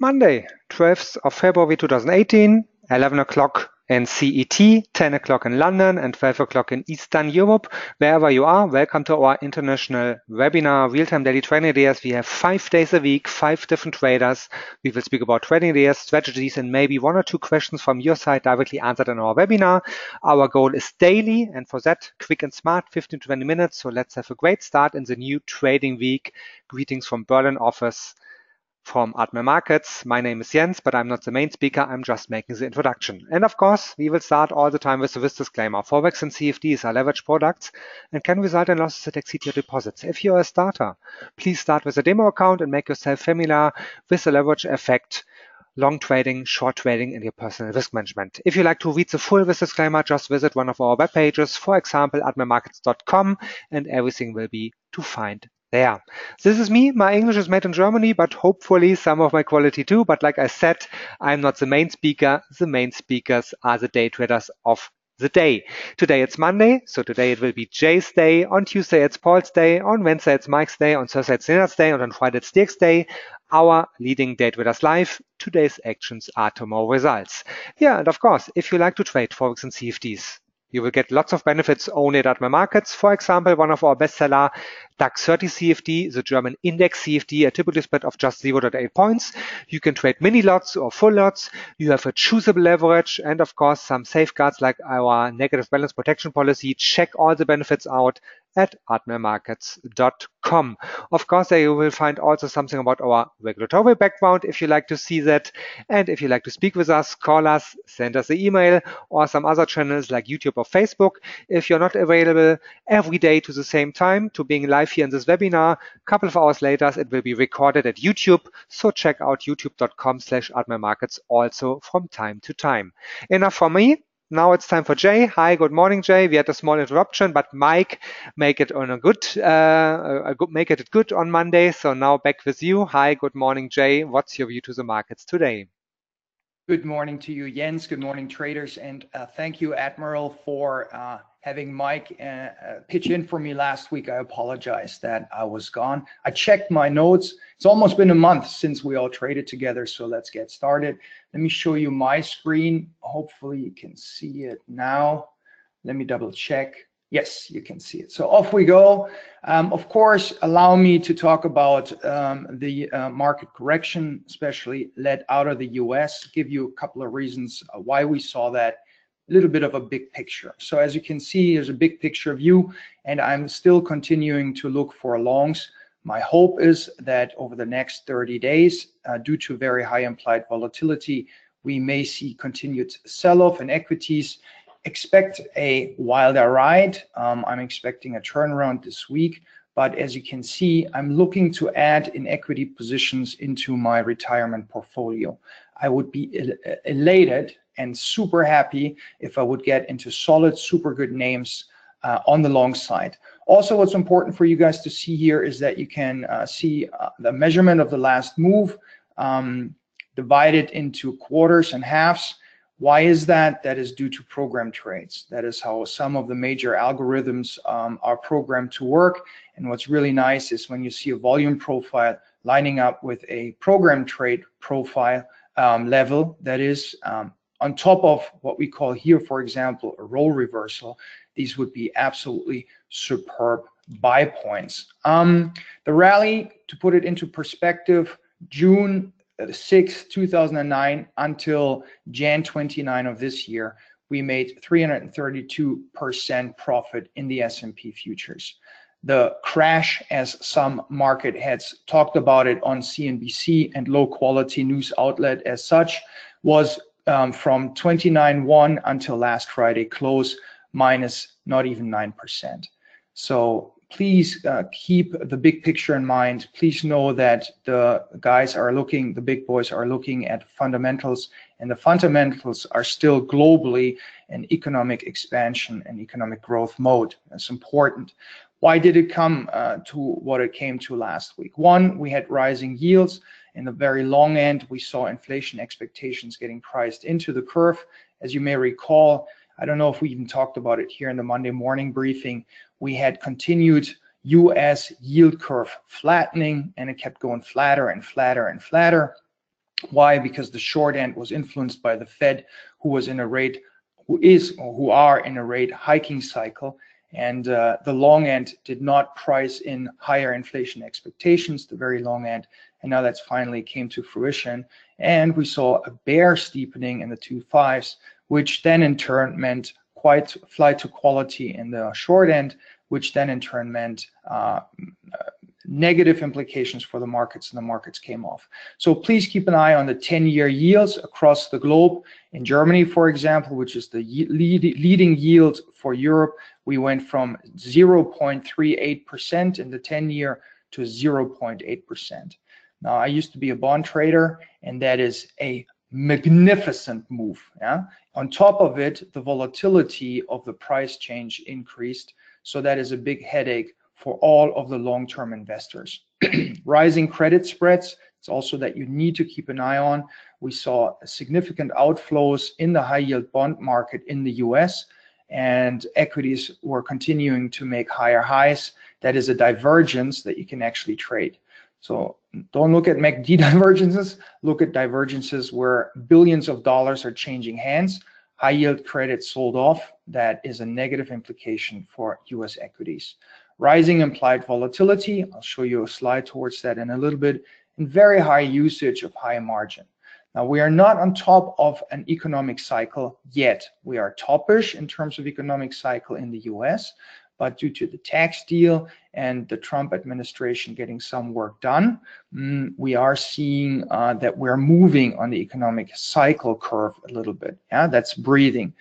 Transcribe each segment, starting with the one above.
Monday, 12th of February 2018, 11 o'clock in CET, 10 o'clock in London, and 12 o'clock in Eastern Europe. Wherever you are, welcome to our international webinar, Real-Time Daily Trading Ideas. We have 5 days a week, 5 different traders. We will speak about trading ideas, strategies, and maybe 1 or 2 questions from your side directly answered in our webinar. Our goal is daily, and for that, quick and smart, 15 to 20 minutes. So let's have a great start in the new trading week. Greetings from Berlin office. From Admiral Markets. My name is Jens, but I'm not the main speaker. I'm just making the introduction. And of course, we will start all the time with the risk disclaimer. Forex and CFDs are leveraged products and can result in losses that exceed your deposits. If you're a starter, please start with a demo account and make yourself familiar with the leverage effect, long trading, short trading, and your personal risk management. If you like to read the full risk disclaimer, just visit one of our web pages, for example, admiralmarkets.com, and everything will be to find there. This is me. My English is made in Germany, but hopefully some of my quality too. But like I said, I'm not the main speaker. The main speakers are the day traders of the day. Today it's Monday, so today it will be Jay's day. On Tuesday it's Paul's day. On Wednesday it's Mike's day. On Thursday it's Leonard's day. And on Friday it's Dirk's day. Our leading day traders live. Today's actions are tomorrow's results. Yeah, and of course, if you like to trade Forex and CFDs, you will get lots of benefits only at Admiral Markets. For example, one of our bestseller, DAX 30 CFD, the German index CFD, a typical spread of just 0.8 points. You can trade mini lots or full lots. You have a choosable leverage and, of course, some safeguards like our negative balance protection policy. Check all the benefits out at admiralmarkets.com. Of course, there you will find also something about our regulatory background if you like to see that. And if you like to speak with us, call us, send us an email or some other channels like YouTube or Facebook. If you're not available every day to the same time to being live here in this webinar, a couple of hours later, it will be recorded at YouTube. So check out youtube.com/admiralmarkets also from time to time. Enough from me. Now it's time for Jay. Hi, good morning, Jay. We had a small interruption, but Mike make it good on Monday. So now back with you. Hi, good morning, Jay. What's your view to the markets today? Good morning to you, Jens. Good morning, traders. And thank you, Admiral, for having Mike pitch in for me last week. I apologize that I was gone. I checked my notes. It's almost been a month since we all traded together. So let's get started. Let me show you my screen. Hopefully you can see it now. Let me double check. Yes, you can see it. So off we go. Of course, allow me to talk about the market correction, especially led out of the US, give you a couple of reasons why we saw that, a little bit of a big picture. So as you can see, there's a big picture view, and I'm still continuing to look for longs. My hope is that over the next 30 days, due to very high implied volatility, we may see continued sell-off in equities. Expect a wilder ride. I'm expecting a turnaround this week, but as you can see, I'm looking to add in equity positions into my retirement portfolio. I would be elated and super happy if I would get into solid, super good names on the long side. Also, what's important for you guys to see here is that you can see the measurement of the last move divided into quarters and halves. Why is that? That is due to program trades. That is how some of the major algorithms are programmed to work. And what's really nice is when you see a volume profile lining up with a program trade profile level that is on top of what we call here, for example, a role reversal. These would be absolutely superb buy points. The rally, to put it into perspective, June 6, 2009 until Jan 29 of this year, we made 332% profit in the S&P futures. The crash, as some market heads talked about it on CNBC and low quality news outlet as such, was from 29.1 until last Friday close, minus not even 9%. So please keep the big picture in mind. Please know that the guys are looking, the big boys are looking at fundamentals, and the fundamentals are still globally in economic expansion and economic growth mode. That's important. Why did it come to what it came to last week? One, we had rising yields. In the very long end, we saw inflation expectations getting priced into the curve. As you may recall, I don't know if we even talked about it here in the Monday morning briefing, we had continued US yield curve flattening, and it kept going flatter and flatter and flatter. Why? Because the short end was influenced by the Fed, who are in a rate hiking cycle, and the long end did not price in higher inflation expectations, the very long end, and now that's finally came to fruition. And we saw a bear steepening in the 2.5s, which then in turn meant quite flight to quality in the short end, which then in turn meant negative implications for the markets, and the markets came off. So please keep an eye on the 10-year yields across the globe. In Germany, for example, which is the leading yield for Europe, we went from 0.38% in the 10-year to 0.8%. Now, I used to be a bond trader, and that is a magnificent move. Yeah? On top of it, the volatility of the price change increased, so that is a big headache for all of the long-term investors. Rising credit spreads, it's also that you need to keep an eye on. We saw significant outflows in the high-yield bond market in the US, and equities were continuing to make higher highs. That is a divergence that you can actually trade. So don't look at MACD divergences, look at divergences where billions of dollars are changing hands. High yield credit sold off. That is a negative implication for US equities. Rising implied volatility, I'll show you a slide towards that in a little bit, and very high usage of high margin. Now, we are not on top of an economic cycle yet. We are toppish in terms of economic cycle in the US, but due to the tax deal and the Trump administration getting some work done, we are seeing that we're moving on the economic cycle curve a little bit. Yeah, that's breathing.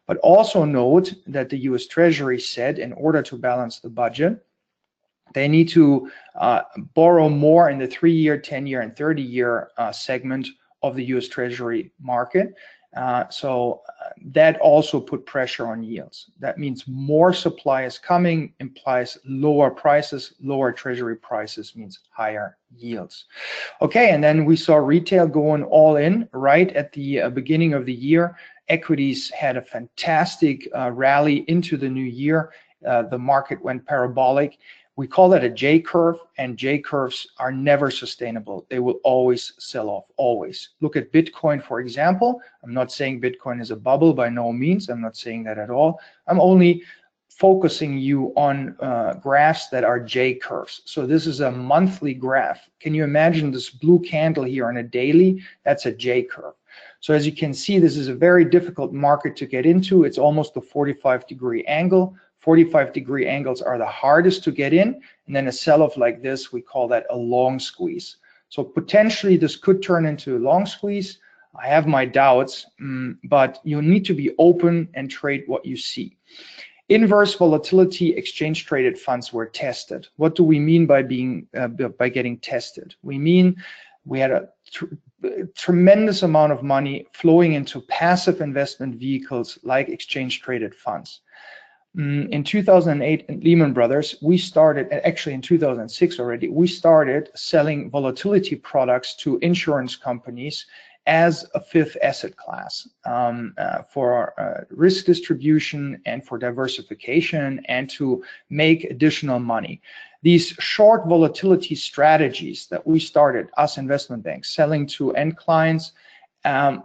But also note that the US Treasury said in order to balance the budget, they need to borrow more in the 3-year, 10-year, and 30-year segment of the US Treasury market. So that also put pressure on yields. That means more supply is coming, implies lower prices. Lower Treasury prices means higher yields. Okay, and then we saw retail going all in right at the beginning of the year. Equities had a fantastic rally into the new year. The market went parabolic. We call that a J curve, and J curves are never sustainable. They will always sell off, always. Look at Bitcoin, for example. I'm not saying Bitcoin is a bubble, by no means. I'm not saying that at all. I'm only focusing you on graphs that are J curves. So this is a monthly graph. Can you imagine this blue candle here on a daily? That's a J curve. So as you can see, this is a very difficult market to get into. It's almost a 45-degree angle. 45-degree angles are the hardest to get in, and then a sell-off like this, we call that a long squeeze. So potentially this could turn into a long squeeze. I have my doubts, but you need to be open and trade what you see. Inverse volatility exchange traded funds were tested. What do we mean by getting tested? We mean we had a tremendous amount of money flowing into passive investment vehicles like exchange traded funds. In 2008 in Lehman Brothers, we started, actually in 2006 already, we started selling volatility products to insurance companies as a fifth asset class for risk distribution and for diversification and to make additional money. These short volatility strategies that we started, us investment banks, selling to end clients,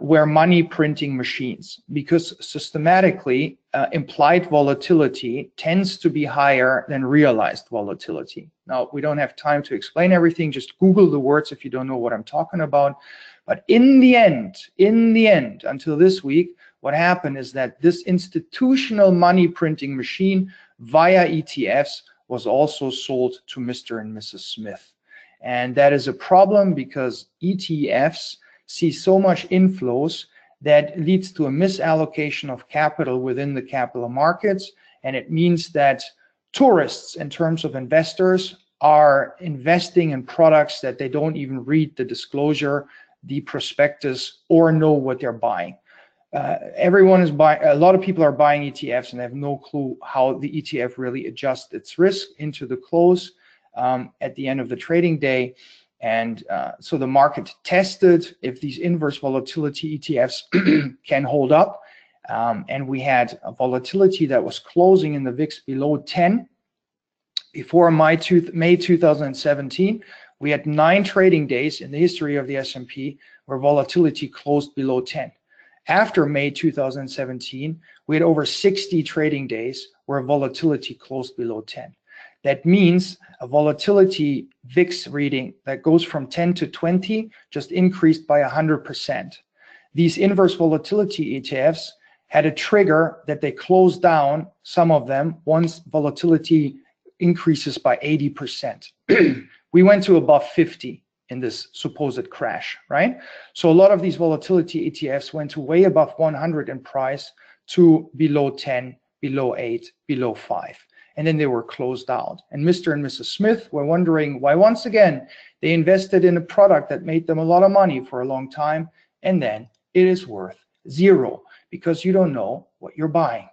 were money printing machines, because systematically implied volatility tends to be higher than realized volatility. Now, we don't have time to explain everything. Just Google the words if you don't know what I'm talking about. But in the end, until this week, what happened is that this institutional money printing machine via ETFs was also sold to Mr. and Mrs. Smith. And that is a problem because ETFs see so much inflows that leads to a misallocation of capital within the capital markets. And it means that tourists, in terms of investors, are investing in products that they don't even read the disclosure, the prospectus, or know what they're buying. Everyone is buying, a lot of people are buying ETFs and they have no clue how the ETF really adjusts its risk into the close at the end of the trading day. And so the market tested if these inverse volatility ETFs can hold up. And we had a volatility that was closing in the VIX below 10. Before May 2017, We had 9 trading days in the history of the S&P where volatility closed below 10. After May 2017, we had over 60 trading days where volatility closed below 10. That means a volatility VIX reading that goes from 10 to 20 just increased by 100%. These inverse volatility ETFs had a trigger that they closed down, some of them, once volatility increases by 80%. We went to above 50 in this supposed crash, right? So a lot of these volatility ETFs went to way above 100 in price to below 10, below 8, below 5. And then they were closed out. And Mr. and Mrs. Smith were wondering why once again they invested in a product that made them a lot of money for a long time, and then it is worth zero because you don't know what you're buying.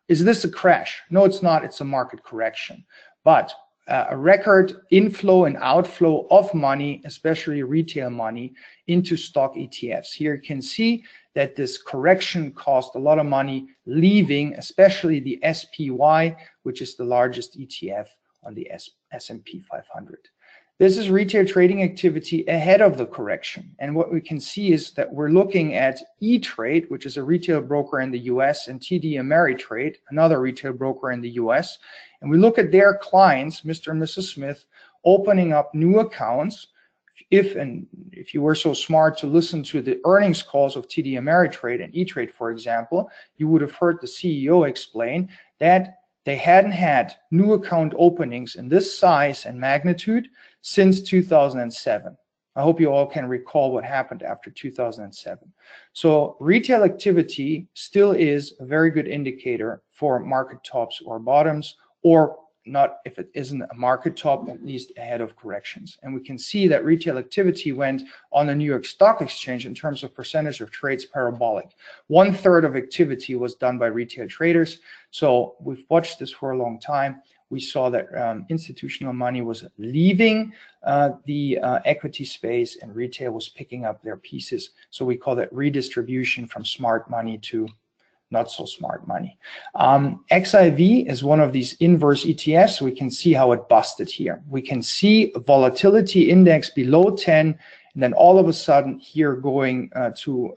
Is this a crash? No, it's not. It's a market correction. But a record inflow and outflow of money, especially retail money, into stock ETFs. Here you can see that this correction cost a lot of money leaving, especially the SPY, which is the largest ETF on the S&P 500. This is retail trading activity ahead of the correction. And what we can see is that we're looking at E-Trade, which is a retail broker in the US, and TD Ameritrade, another retail broker in the US. And we look at their clients, Mr. and Mrs. Smith, opening up new accounts. If you were so smart to listen to the earnings calls of TD Ameritrade and E-Trade, for example, you would have heard the CEO explain that they hadn't had new account openings in this size and magnitude since 2007. I hope you all can recall what happened after 2007. So retail activity still is a very good indicator for market tops or bottoms, or not if it isn't a market top, at least ahead of corrections. And we can see that retail activity went on the New York Stock Exchange in terms of percentage of trades parabolic. 1/3 of activity was done by retail traders. So we've watched this for a long time. We saw that institutional money was leaving the equity space and retail was picking up their pieces. So we call that redistribution from smart money to not so smart money. XIV is one of these inverse ETFs. We can see how it busted here. We can see a volatility index below 10, and then all of a sudden here going to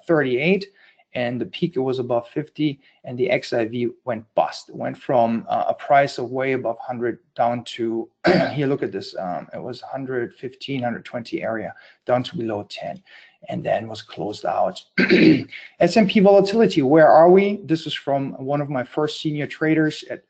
38, and the peak was above 50, and the XIV went bust. It went from a price of way above 100 down to, here, look at this, it was 115, 120 area, down to below 10. And then was closed out. S&P volatility, where are we? This is from one of my first senior traders at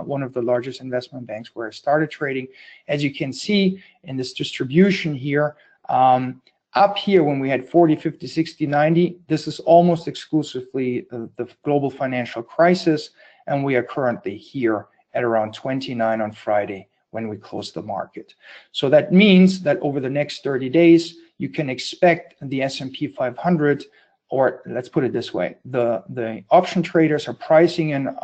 one of the largest investment banks where I started trading. As you can see in this distribution here, up here when we had 40, 50, 60, 90, this is almost exclusively the global financial crisis, and we are currently here at around 29 on Friday when we close the market. So that means that over the next 30 days, you can expect the S&P 500, or let's put it this way, the option traders are pricing in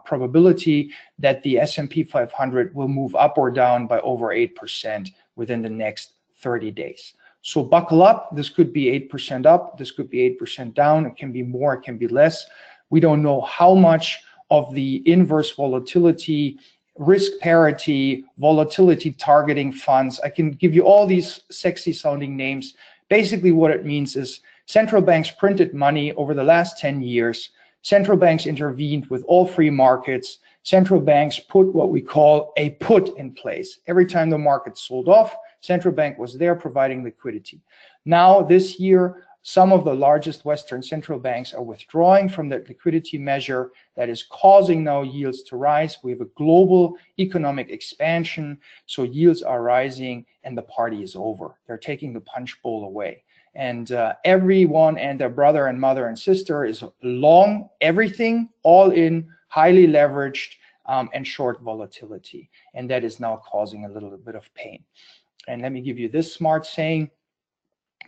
probability that the S&P 500 will move up or down by over 8% within the next 30 days. So buckle up. This could be 8% up. This could be 8% down. It can be more. It can be less. We don't know how much of the inverse volatility, risk parity, volatility targeting funds. I can give you all these sexy sounding names. Basically what it means is central banks printed money over the last 10 years. Central banks intervened with all free markets. Central banks put what we call a put in place. Every time the market sold off, central bank was there providing liquidity. Now this year, some of the largest Western central banks are withdrawing from that liquidity measure that is causing now yields to rise. We have a global economic expansion, so yields are rising and the party is over. They're taking the punch bowl away. And everyone and their brother and mother and sister is long everything, all in, highly leveraged and short volatility. And that is now causing a little bit of pain. And let me give you this smart saying.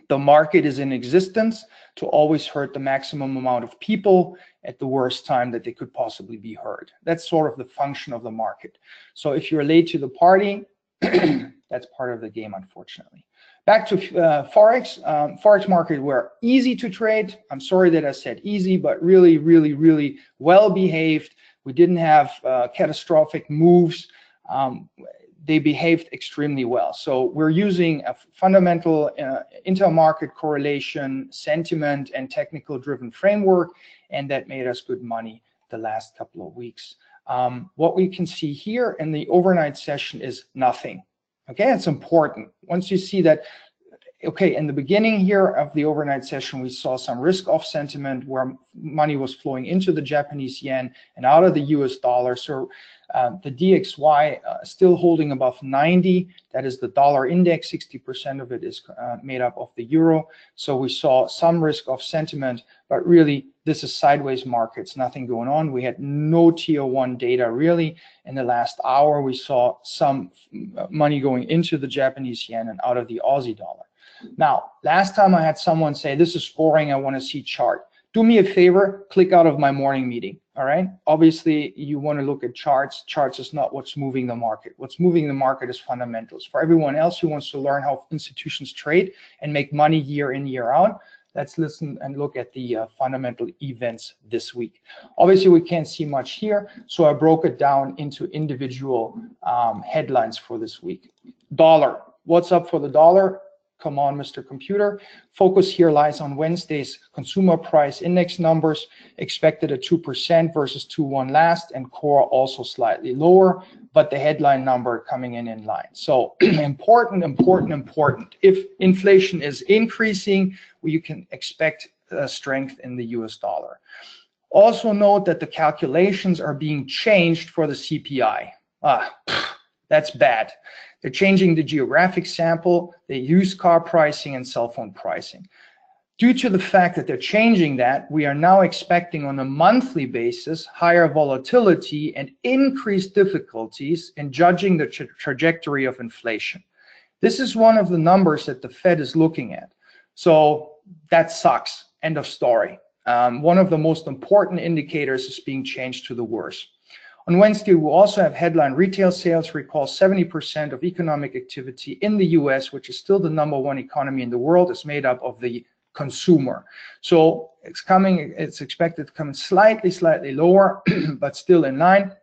The market is in existence to always hurt the maximum amount of people at the worst time that they could possibly be hurt. That's sort of the function of the market. So if you're late to the party, that's part of the game, unfortunately. Back to Forex. Forex market were easy to trade. I'm sorry that I said easy, but really, really, really well behaved. We didn't have catastrophic moves. they behaved extremely well. So we're using a fundamental intermarket correlation, sentiment, and technical driven framework, and that made us good money the last couple of weeks. What we can see here in the overnight session is nothing. Okay, it's important. Once you see that, okay, in the beginning here of the overnight session, we saw some risk-off sentiment where money was flowing into the Japanese yen and out of the US dollar. So the DXY still holding above 90. That is the dollar index. 60% of it is made up of the euro. So we saw some risk-off sentiment, but really this is sideways markets, nothing going on. We had no tier one data really. In the last hour, we saw some money going into the Japanese yen and out of the Aussie dollar. Now, last time I had someone say, this is boring, I want to see chart. Do me a favor, click out of my morning meeting, all right? Obviously, you want to look at charts. Charts is not what's moving the market. What's moving the market is fundamentals. For everyone else who wants to learn how institutions trade and make money year in, year out, let's listen and look at the fundamental events this week. Obviously, we can't see much here, so I broke it down into individual headlines for this week. Dollar, what's up for the dollar? Come on, Mr. Computer. Focus here lies on Wednesday's consumer price index numbers, expected at 2% versus 2.1 last, and core also slightly lower, but the headline number coming in line. So important. If inflation is increasing, you can expect strength in the US dollar. Also note that the calculations are being changed for the CPI. That's bad. They're changing the geographic sample, the used car pricing, and cell phone pricing. Due to the fact that they're changing that, we are now expecting on a monthly basis higher volatility and increased difficulties in judging the trajectory of inflation. This is one of the numbers that the Fed is looking at. So that sucks. End of story. One of the most important indicators is being changed to the worse. On Wednesday, we'll also have headline retail sales. Recall 70% of economic activity in the US, which is still the #1 economy in the world, is made up of the consumer. So it's expected to come in slightly lower, but still in line.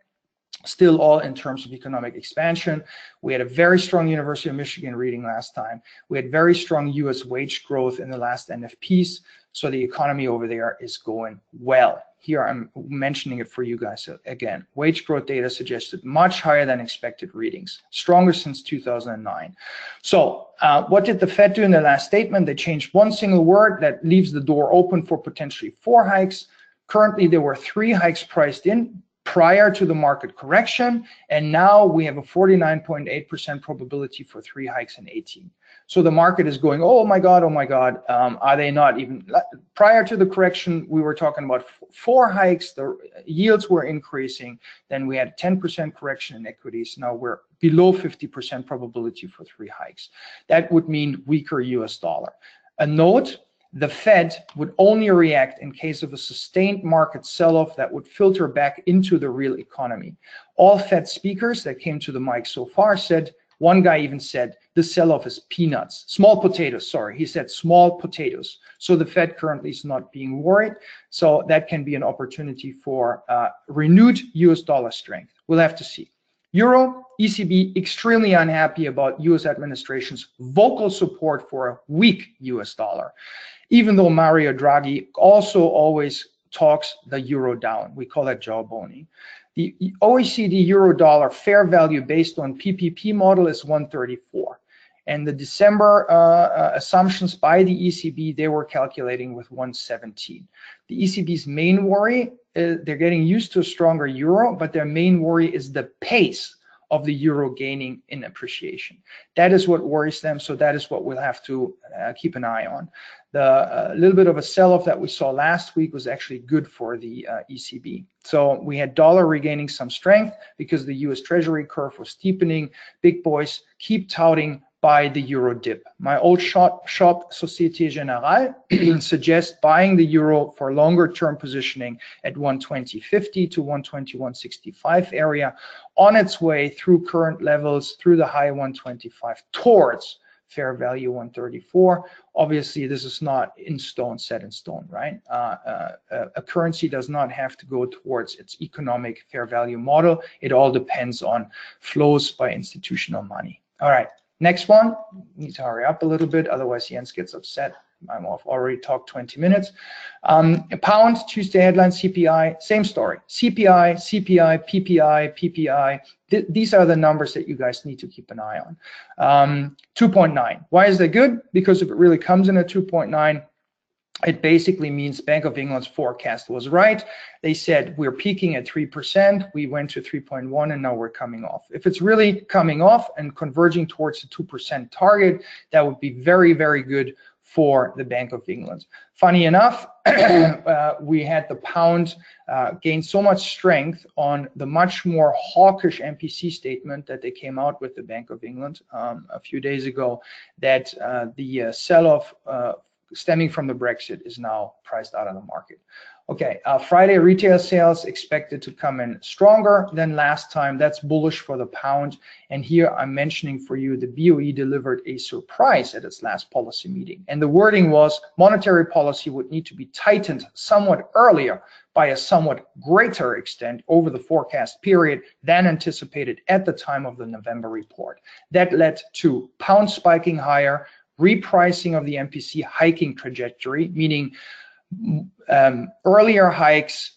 Still all in terms of economic expansion. We had a very strong University of Michigan reading last time. We had very strong US wage growth in the last NFPs. So the economy over there is going well. Here I'm mentioning it for you guys again. Wage growth data suggested much higher than expected readings, stronger since 2009. So what did the Fed do in their last statement? They changed one single word that leaves the door open for potentially 4 hikes. Currently, there were 3 hikes priced in prior to the market correction, and now we have a 49.8% probability for 3 hikes in 18. So the market is going, oh my God, are they not even? Prior to the correction, we were talking about 4 hikes, the yields were increasing, then we had a 10% correction in equities, now we're below 50% probability for 3 hikes. That would mean weaker US dollar. A note, the Fed would only react in case of a sustained market sell-off that would filter back into the real economy. All Fed speakers that came to the mic so far said, one guy even said, the sell-off is peanuts, small potatoes, sorry. He said small potatoes. So the Fed currently is not being worried. So that can be an opportunity for renewed US dollar strength. We'll have to see. Euro, ECB extremely unhappy about US administration's vocal support for a weak US dollar, even though Mario Draghi also always talks the euro down. We call that jawboning. The OECD euro dollar fair value based on PPP model is 134. And the December assumptions by the ECB, they were calculating with 117. The ECB's main worry, they're getting used to a stronger euro, but their main worry is the pace of the euro gaining in appreciation. That is what worries them, so that is what we'll have to keep an eye on. The little bit of a sell-off that we saw last week was actually good for the ECB. So we had dollar regaining some strength because the US Treasury curve was steepening. Big boys keep touting buy the euro dip. My old shop Societe Generale suggests buying the euro for longer term positioning at 120.50 to 121.65 area on its way through current levels through the high 125 towards fair value 134. Obviously, this is not in stone, set in stone, right? A currency does not have to go towards its economic fair value model. It all depends on flows by institutional money. All right, next one. Need to hurry up a little bit, otherwise Jens gets upset. I've already talked 20 minutes. Pound, Tuesday headline, CPI, same story. CPI, CPI, PPI, PPI. These are the numbers that you guys need to keep an eye on. 2.9. Why is that good? Because if it really comes in at 2.9, it basically means Bank of England's forecast was right. They said we're peaking at 3%, we went to 3.1, and now we're coming off. If it's really coming off and converging towards the 2% target, that would be very, very good for the Bank of England. Funny enough, we had the pound gain so much strength on the much more hawkish MPC statement that they came out with, the Bank of England, a few days ago, that the sell-off stemming from the Brexit is now priced out of the market. Okay, Friday retail sales expected to come in stronger than last time. That's bullish for the pound. And here I'm mentioning for you the BOE delivered a surprise at its last policy meeting. And the wording was monetary policy would need to be tightened somewhat earlier by a somewhat greater extent over the forecast period than anticipated at the time of the November report. That led to pound spiking higher, repricing of the MPC hiking trajectory, meaning earlier hikes,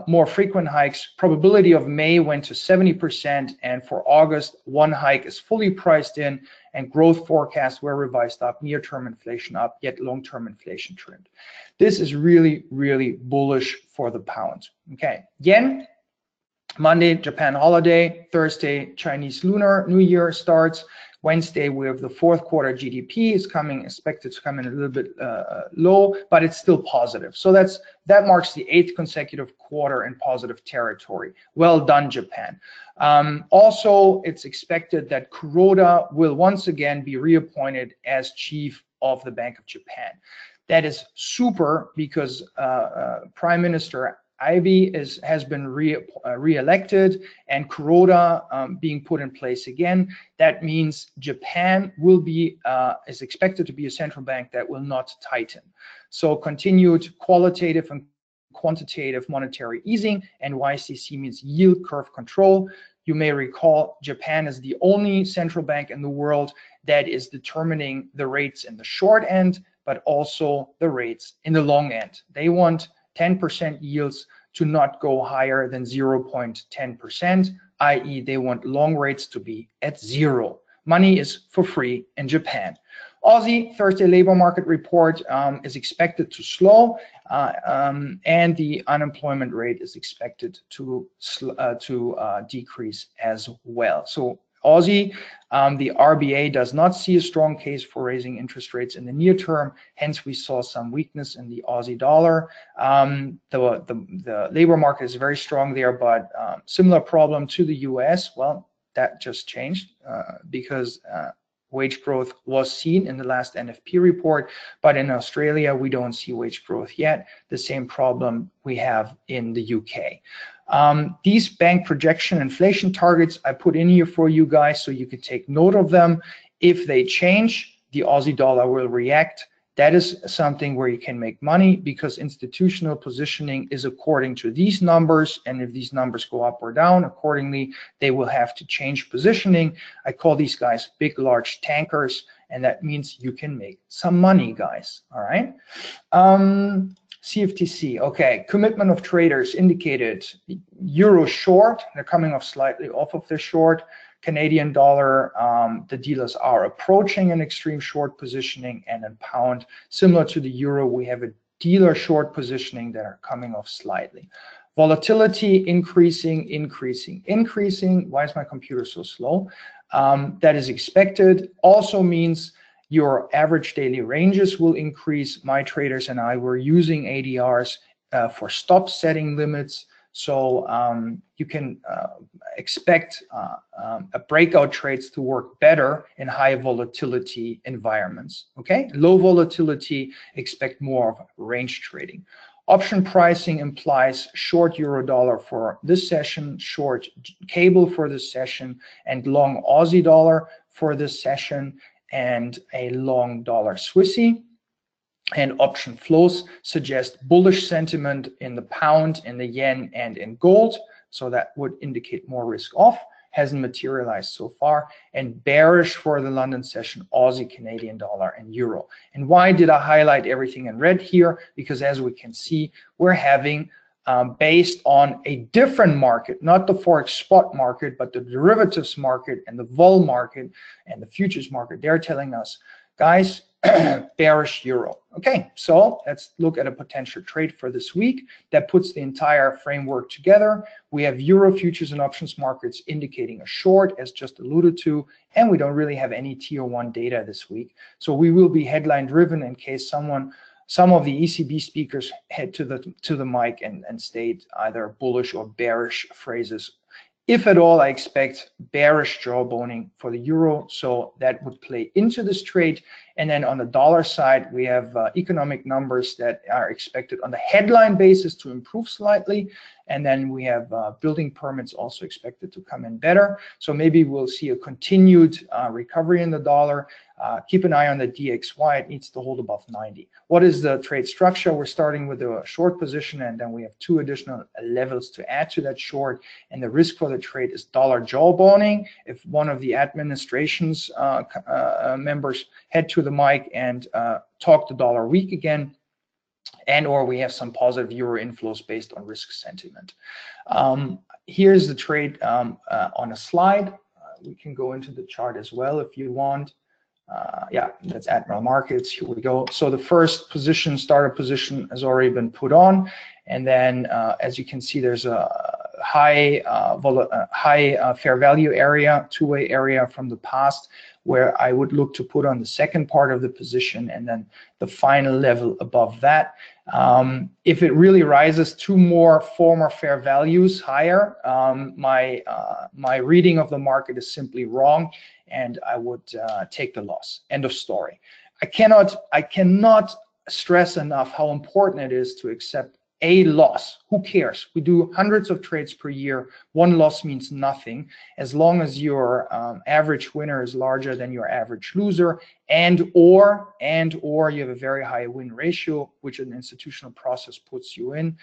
more frequent hikes. Probability of May went to 70%, and for August, one hike is fully priced in, and growth forecasts were revised up, near-term inflation up, yet long-term inflation trimmed. This is really, really bullish for the pound. Okay, yen. Monday, Japan holiday. Thursday, Chinese Lunar New Year starts. Wednesday, we have the fourth quarter GDP is expected to come in a little bit low, but it's still positive. So that marks the 8th consecutive quarter in positive territory. Well done, Japan. Also, it's expected that Kuroda will once again be reappointed as chief of the Bank of Japan. That is super because Prime Minister Ivy has been re-elected, and Kuroda being put in place again. That means Japan will be is expected to be a central bank that will not tighten. So continued qualitative and quantitative monetary easing, and YCC means yield curve control. You may recall Japan is the only central bank in the world that is determining the rates in the short end, but also the rates in the long end. They want 10% yields to not go higher than 0.10%, i.e. they want long rates to be at zero. Money is for free in Japan. Aussie Thursday labor market report is expected to slow, and the unemployment rate is expected to decrease as well. So Aussie, the RBA does not see a strong case for raising interest rates in the near term. Hence, we saw some weakness in the Aussie dollar. The labor market is very strong there, but similar problem to the US. Well, that just changed because wage growth was seen in the last NFP report, but in Australia, we don't see wage growth yet. The same problem we have in the UK. These bank projection inflation targets I put in here for you guys so you could take note of them. If they change, the Aussie dollar will react. That is something where you can make money because institutional positioning is according to these numbers, and if these numbers go up or down accordingly, they will have to change positioning. I call these guys big, large tankers, and that means you can make some money, guys. All right. CFTC, okay, commitment of traders indicated. Euro short, they're coming off slightly off of their short. Canadian dollar, the dealers are approaching an extreme short positioning, and in pound, similar to the euro, we have a dealer short positioning that are coming off slightly. Volatility increasing. Why is my computer so slow? That is expected. Also means your average daily ranges will increase. My traders and I were using ADRs for stop setting limits. So you can expect breakout trades to work better in high volatility environments. Okay, low volatility, expect more of range trading. Option pricing implies short euro dollar for this session, short cable for this session, and long Aussie dollar for this session. and a long dollar Swissy. And option flows suggest bullish sentiment in the pound, in the yen, and in gold. So that would indicate more risk off. Hasn't materialized so far. And bearish for the London session, Aussie, Canadian dollar, and euro. And why did I highlight everything in red here? Because as we can see, we're having based on a different market, not the Forex spot market, but the derivatives market and the vol market and the futures market. They're telling us, guys, bearish euro. Okay, so let's look at a potential trade for this week that puts the entire framework together. We have euro futures and options markets indicating a short, as just alluded to, and we don't really have any tier 1 data this week. So we will be headline driven in case some of the ECB speakers head to the mic and state either bullish or bearish phrases. If at all, I expect bearish jawboning for the euro, so that would play into this trade. And then on the dollar side, we have economic numbers that are expected on the headline basis to improve slightly. And then we have building permits also expected to come in better. So maybe we'll see a continued recovery in the dollar. Keep an eye on the DXY. It needs to hold above 90. What is the trade structure? We're starting with a short position, and then we have 2 additional levels to add to that short. And the risk for the trade is dollar jawboning. If one of the administration's members head to the mic and talk the dollar weak again, and or we have some positive euro inflows based on risk sentiment. Here's the trade on a slide. We can go into the chart as well if you want. Yeah, that's Admiral Markets. Here we go. So the first position, starter position, has already been put on, and then as you can see, there's a high fair value area, two-way area from the past, where I would look to put on the second part of the position, and then the final level above that. If it really rises 2 more former fair values higher, my reading of the market is simply wrong, and I would take the loss. End of story. I cannot stress enough how important it is to accept a loss. Who cares? We do hundreds of trades per year. 1 loss means nothing, as long as your average winner is larger than your average loser, and or you have a very high win ratio, which an institutional process puts you in.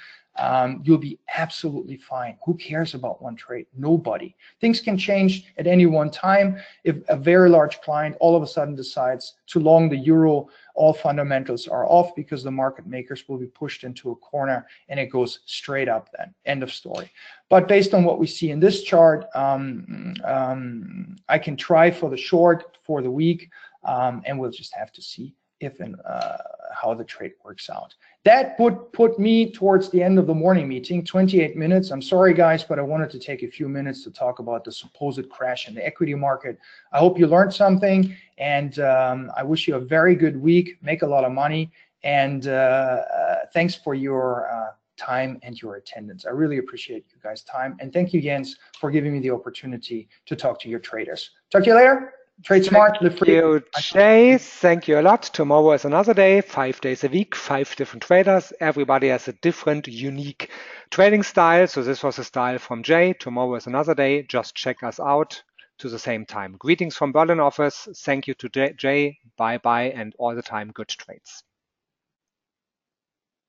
You'll be absolutely fine. Who cares about 1 trade? Nobody. Things can change at any one time. If a very large client all of a sudden decides to long the euro, all fundamentals are off because the market makers will be pushed into a corner, and it goes straight up then. End of story. But based on what we see in this chart, I can try for the short for the week, and we'll just have to see if and how the trade works out. That would put me towards the end of the morning meeting, 28 minutes. I'm sorry, guys, but I wanted to take a few minutes to talk about the supposed crash in the equity market. I hope you learned something, and I wish you a very good week. Make a lot of money, and thanks for your time and your attendance. I really appreciate you guys' time, and thank you, Jens, for giving me the opportunity to talk to your traders. Talk to you later. Trade smart, live free. Thank you, Jay. Thank you a lot. Tomorrow is another day, 5 days a week, 5 different traders. Everybody has a different, unique trading style. So this was a style from Jay. Tomorrow is another day. Just check us out to the same time. Greetings from Berlin office. Thank you to Jay. Bye-bye, and all the time, good trades.